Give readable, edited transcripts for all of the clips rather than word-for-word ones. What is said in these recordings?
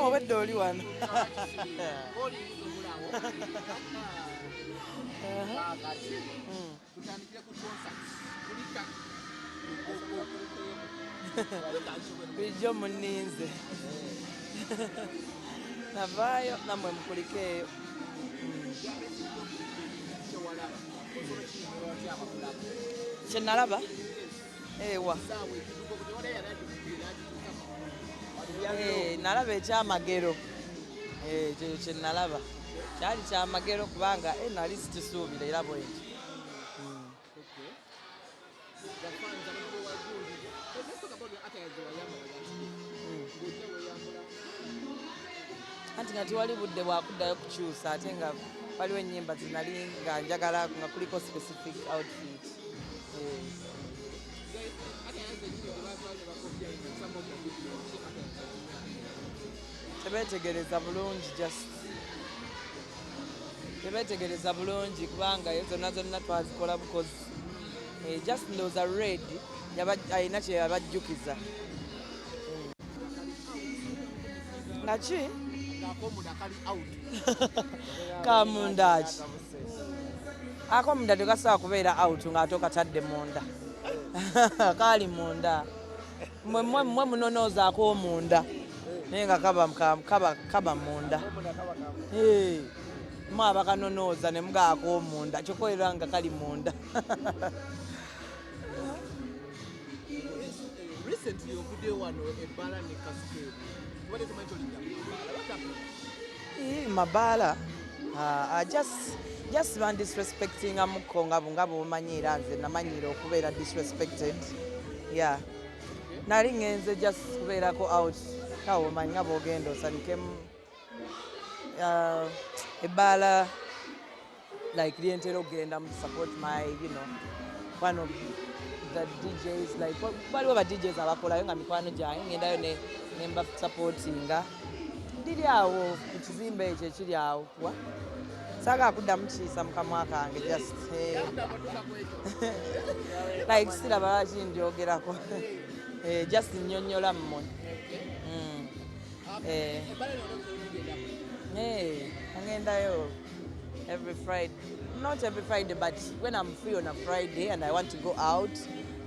obedde oli wano. Bijjo munninze. Navaayo nammwe mukulikeeyo. Kye nalaba? Ewa. Nalaba ekyamagero. Kye nalaba. Kyali kyamagero kubanga nali sikisuubira era bwekyo. Anti nga tewali budde bwakuddayo kukyusa ate nga waliwo ennyimba zinali nga njagala nga kuliko specific outfit. Tebeetegereza bulungi tebeetegereza bulungi kubanga zonna twazikola bukozi. Just ndowooza red alina kye yabajjukiza. Nga ki? Kamunda ki? Akomunda tegasobola kubeera out ng'ate okatadde munda. Kaali munda. Mmwe munonoozaako omunda. Naye nga kaba munda. Mwe abakanonooza ne mugaako omunda. Kyokolera nga kali munda. Recently, you one Bbala and Kookie. What is the mental what happened? Bbala, I just want disrespecting amukonga bungabo manyira nze namanyira okubeera disrespected. Yeah. Nali ngenze just kubeerako out. Kawo manya bogendo sanikemu Bbala like lientero genda mu support my, one of the DJs, like waliwo ba DJs abakolayo nga mikwano gyange ngendayo ne mba supportinga. Ndiri awo ku kizimbe ekyo ekiri awo saga kuddamu kiisa mu kamwa kange just like siraba lwaki ndyogerako just nnyonnyola mmwe. Ngendayo every Friday. Not every Friday, but when I'm free on a Friday and I want to go out,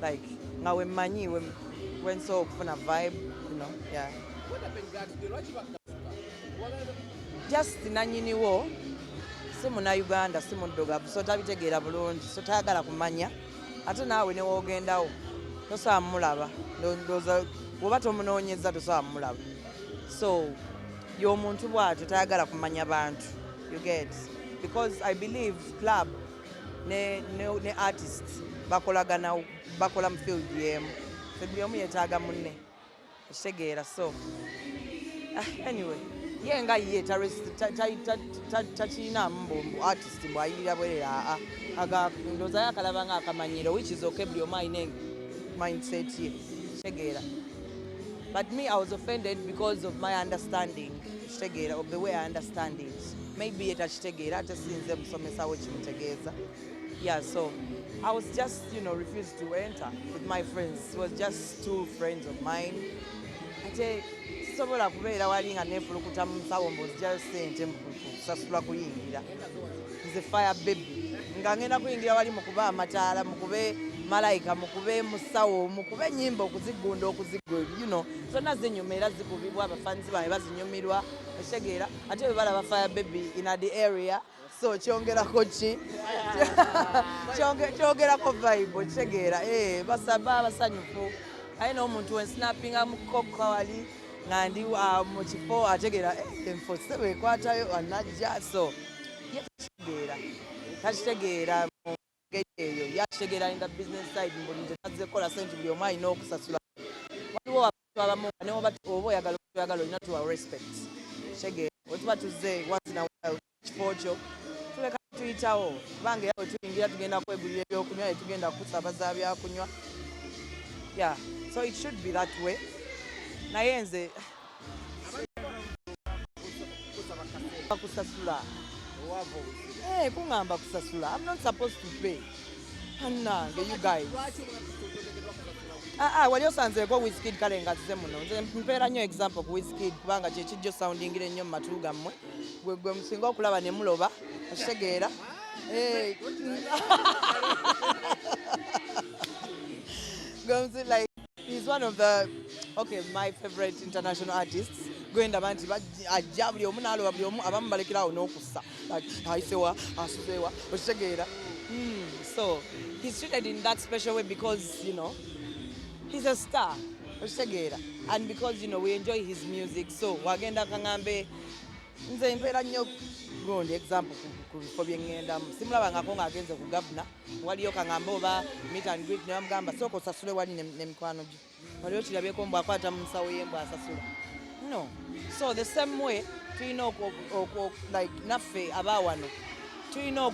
like now when money when so fun a vibe, yeah. What happened? Just nanyini wo. Simu na Uganda, simu doga, so tabitegeera bulungi, so tayagala kumanya. Ate naawe ne wogendawo. Tosa mulaba. Ndoza oba tomunoonyeza tosa mulaba. So y'omuntu bw'atyo tayagala kumanya bantu. You get? Because I believe club ne artists bakola mu field yemu. Buli omu yeetaaga munne. Ekitegeera so. Anyway, yenga ye tachina mbombo artist mbwayirira bwerera ndowooza yakalaba nga akamanyiro, which is okay, buli omu alina mindset ye. Ekitegeera. But me, I was offended because of my understanding, of the way I understand it. Maybe it achitegeera tasinze musomesa we kimutegeeza. Yeah, so I was just, refused to enter with my friends. It was just two friends of mine. Ate sobola kubeera wali nga neefulukuta mu nsawo mbozija ssente kusasula kuyingira. Nze fire baby. Nga ngenda kuyingira wali mukuba amataala, mukube malayika, mukube musawo, mukube nyimba okuzigunda okuzigwa, zonna zinyuma era zikubibwa abafanzi bawe bazinyumirwa. Ekitegeera ate bwe balaba fire baby in the area, so kyongerako ki? Kyongerako vibe. Ekitegeera basaba basanyufu. Aye n'omuntu wensnappinga mu kokka wali nga ndi mu kifo ategeera enfo sebe ekwatayo anajja, so takitegeera mu ngeri eyo, yakitegeera in the business side mbuli nti tazze kukola ssente, buli omu alina okusasula. Waliwo abantu abamu nga neoba oyagala olina tuwa respect. Kitegeera bwe tuba tuzze once in a while kifo kyo tuleka tuyitawo, kubanga era bwe tuyingira tugenda kwegulira ebyokunywa, tugenda kusaabaza byakunywa. Yeah, so it should be that way. Naye nze kusasula. Kungamba kusasula. I'm not supposed to pay. Hannange, you guys. wali osanzeeko Wizkid kale nga zize muno nze mpeera nnyo example ku Wizkid kubanga kyekijjo soundingira ennyo mu matu gammwe gwe musinga okulaba ne muloba okitegeera like he's one of the my favorite international artists gwendaba nti ajja buli omu n'aloba buli omu abamu balekerawo n'okussa ayisewa asuzewa okitegeera so he's treated in that special way because he's a star okitegeera and because we enjoy his music so wagenda kaŋŋambe nze mpeera nnyo gundi example ku bifo bye ŋŋendamu simulabangako ng'agenze ku gavuna waliyo kaŋŋambe oba meet and greet ne bamugamba sooka osasule wali ne mikwano gye waliyo kirabyeko mbw akwata mu nsawo y'embw asasula no so the same way tulina like naffe abaawano tulina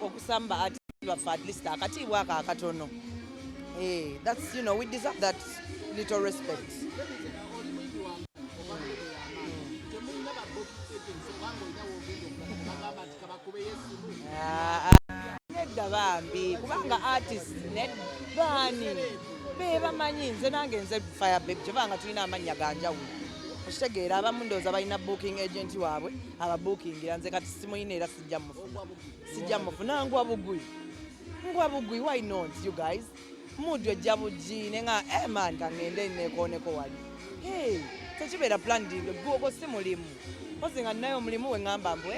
okusamba ati baffe at least akatiibwa ako akatono that's we deserve that little respect nedda bambi kubanga artist nedbaani bebamanyi nze nange nze fire baby kyebanga tulina amannya ganjawulo okitegeera abamu ndowooza balina booking agent waabwe ababookingira nze kati simuyina era sijja mufuna ngwa bugwi why not you guys mudi ojja bugine nga man kaŋŋende nekooneko wali tekibeera planned gwogo si mulimu pozi nga naye omulimu we ŋŋamba mbu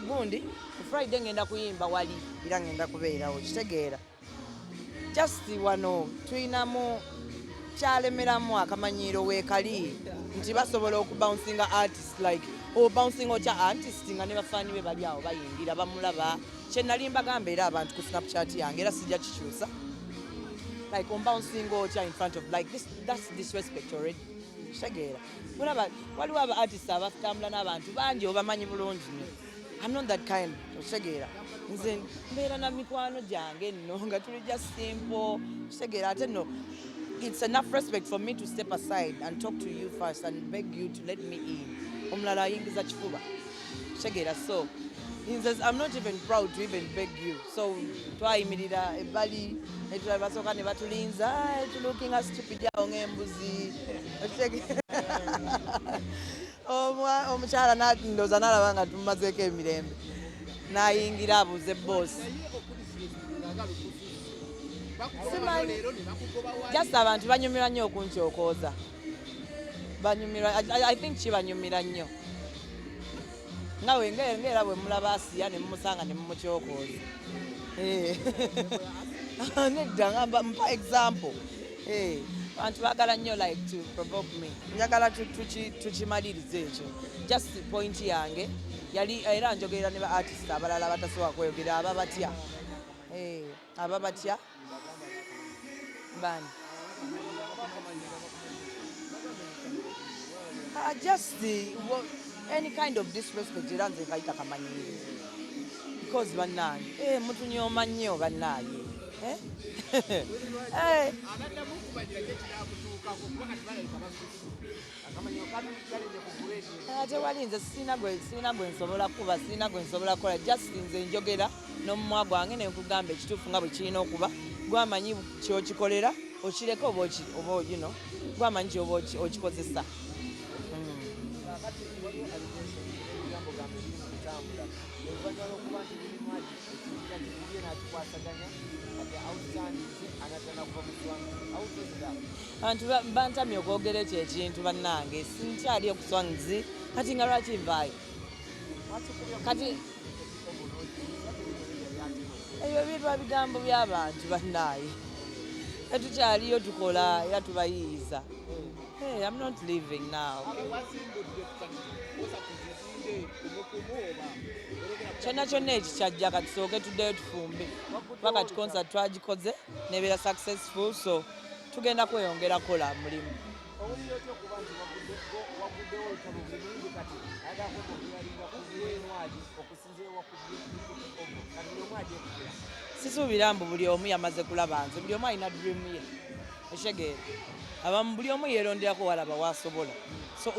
gundi ku Friday ngenda kuyimba wali era ngenda kubeerawo kitegeera just wano tulinamu kyalemeramu akamanyiiro weekali nti basobola okubouncing artist like bouncing otya artist nga ne bafaani be bali awo bayingira bamulaba kye nali mbagamba era abantu ku Snapchat yange era sijja kikyusa like bouncing otya in front of like this, that's disrespect already kitegeera mulaba waliwo aba artist abatambula n'abantu bangi obamanyi bulungi nnyo I'm not that kind kitegeera nze mbeera na mikwano gyange nno nga tuli just simple kitegeera ate no it's enough respect for me to step aside and talk to you first and beg you to let me in omulala ayingiza kifuba kitegeera so I'm not even proud to even beg you so twayimirira ebbali netulabasooka ne batulinza tulookinga stupid awo ng'embuzi omukyala ndooza n'alaba nga tumazeeko emirembe n'ayingira abuuza eboosi just abantu banyumira nnyo okunkyokooza I think kibanyumira nnyo nawe ng'era bwe mulaba asiya ne mumusanga ne mumukyokooza nedda mpa example abantu baagala nnyo like to provoke me njagala tukimalirize ekyo just point yange yali era njogerera ne ba artist abalala batasobola kweyogera ababatya bani just any kind of disrespect era nze nkayita kamanyiiro because bannange mutunyooma nnyo bannange tewali nze sirina gwe nsobola kuba sirina gwe nsobola kukola just nze njogera n'omumwa gwange ne nkugamba ekituufu nga bwe kirina okuba gwamanyi kyokikolera okireka oba gwamanyi kyoba okikozesa abantu bantamye okwogera ekyo ekintu bannange sinkyali okuswangizi kati nga lwaki nvaayo kati ebyo birwa bigambo by'abantu bannaaye tetukyaliyo tukola era tubayiiza I'm not living now kyonna ekikyajja kati tusooke tuddeyo tufumbe paka ti concert twagikoze nebeera successful so tugenda kweyongera kola mulimu sisuubira mbu buli omu yamaze kulaba nze buli omu alina dream ye ekitegeera abamu buli omu yeeronderako walaba wasobola so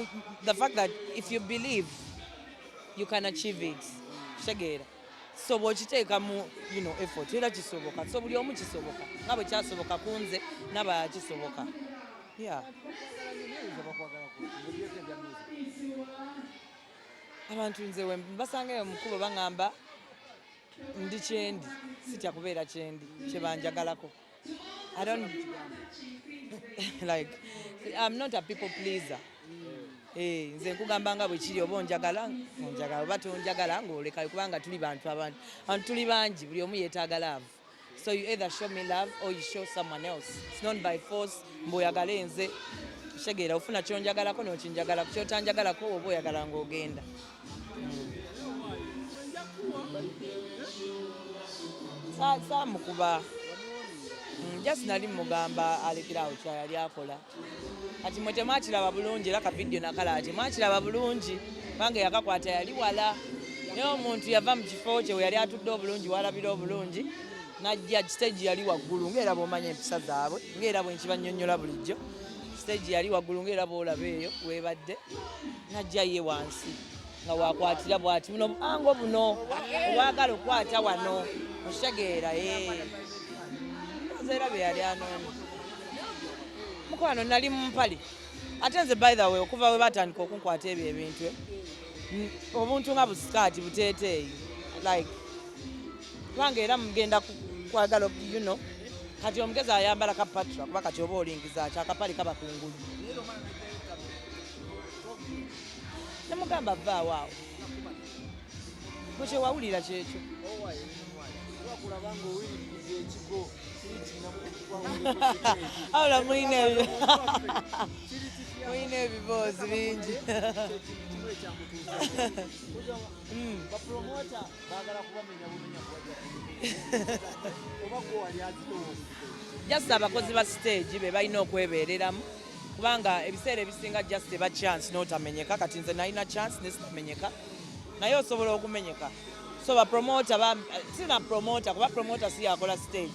the fact that if you believe you can achieve it kitegeera so bw'okiteeka mu effort era kisoboka, so buli omu kisoboka nga bwe kyasoboka ku nze naba kisoboka. Abantu nze we basangayo mu kkubo baŋŋamba ndi kyendi, sitya kubeera kyendi kye banjagalako. I don't like, I'm not a people pleaser. Nze nkugamba nga bwe kiri, oba onjagala onjagala, oba tonjagala ng'oleka, kubanga tuli bantu abantu tuli bangi, buli omu yeetaaga love. So you either show me love or you show someone else. It's not by force mb'oyagale nze Shegeera ofuna kyonjagalako n'okinjagala, kyotanjagalako oba oyagala ng'ogenda. Saamukuba just nali mugamba alekerawo kyayali akola. Kati mwe temakiraba bulungi era ka video nakala ati makiraba bulungi bange yakakwata yali wala. Naye omuntu yava mu kifo kye we yali atudde obulungi walabira obulungi najja stage yali waggulu ng'era bw'omanya empisa zaabwe ng'era bwe nkibannyonnyola bulijjo. Stage yali waggulu ng'era bw'olaba eyo weebadde najja ye wansi nga wakwatira bw'ati buno buhango buno obwagala okwata wano oshegeera era bye yali anoonya. Mukwano nali mu mpale ate nze by the way okuva we batandika okunkwata ebyo ebintu obuntu nga busikaati buteeteeyi like kubanga era mugenda kwagala kati omugezi ayambala kapatra kuba kati oba olingiza kyakapale kaba kungulu nemugamba vaawo awo bwekye wawulira kyekyo awula mulina ebiboozi bingi. Just abakozi ba stage be balina okwebeereramu kubanga ebiseera ebisinga just eba chance n'otamenyeka. Kati nze nalina chance nesitamenyeka naye osobola okumenyeka. So sina promoter kuba promoter si yakola stage.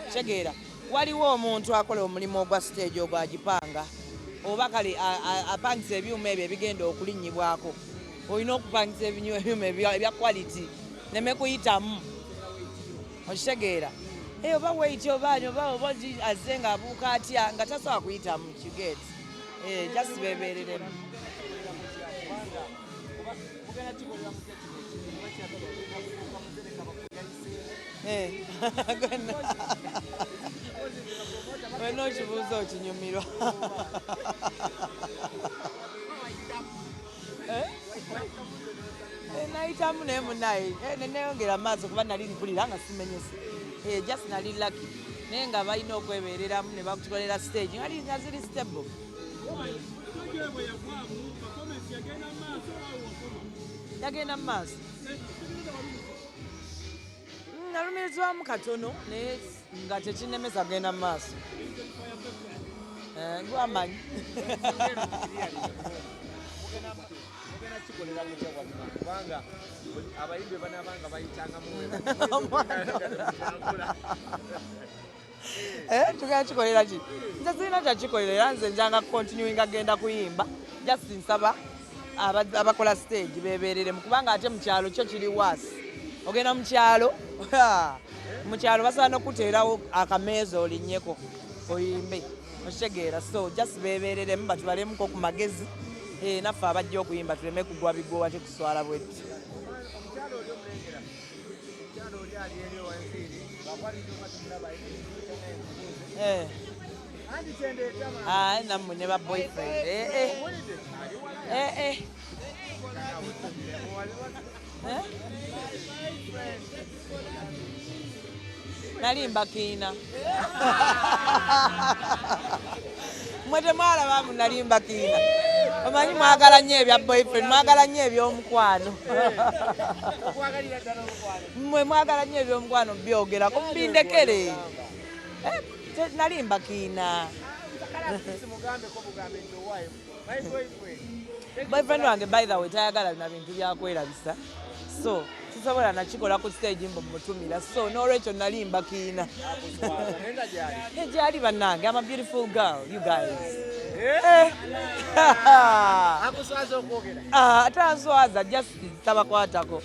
Kitegeera waliwo omuntu akola omulimu ogwa stage ogwo agipanga oba kale apangisa ebyuma ebyo ebigenda okulinnyibwako. Olina okupangisa ebyuma ebya quality neme kuyitamu okitegeera oba weiti obaani oba azze nga abuuka atya nga tasobola kuyitamu kiget just beebeereremu. Wena okibuuza okinyumirwa. Nayitamu naye munaye neyongera amaaso kuba nali mpulira nga simenyese. Just nali lucky naye nga balina okwebeereramu ne bakutukolera stage nga ziri stable. Yagenda mu maaso nalumirizibwamu katono naye nga tekinemesa agenda mu maaso. Gwamanyi tugenda kikolera ki? Nze sirina kyakikolera era nze njanga continuing agenda kuyimba just nsaba abakola stage beebeereremu kubanga ate mu kyalo kyo kiri waasi. Ogenda mu kyalo basaba n'okuteerawo akameeza olinnyeko oyimbe okitegeera. So just beebeereremu batubalemuko ku magezi naffe abajja okuyimba tuleme kugwa bigwa tetuswala bwetti. Nammwe ne ba boyfriend nalimba kiina mwe temwalabamu nalimba kiina. Omanyi mwagala nnyo ebya boyfriend mwagala nnyo eby'omukwano mmwe mwagala nnyo eby'omukwano byogerako mbindekere. Nalimba kiina. Boyfriend wange by the way tayagala na bintu byakwerabisa so sisobola nakikola ku stage mbo mutumira so n'olwekyo nalimba kiina. Gyali bannange I'm a beautiful girl you guys. Atanswaza just tabakwatako.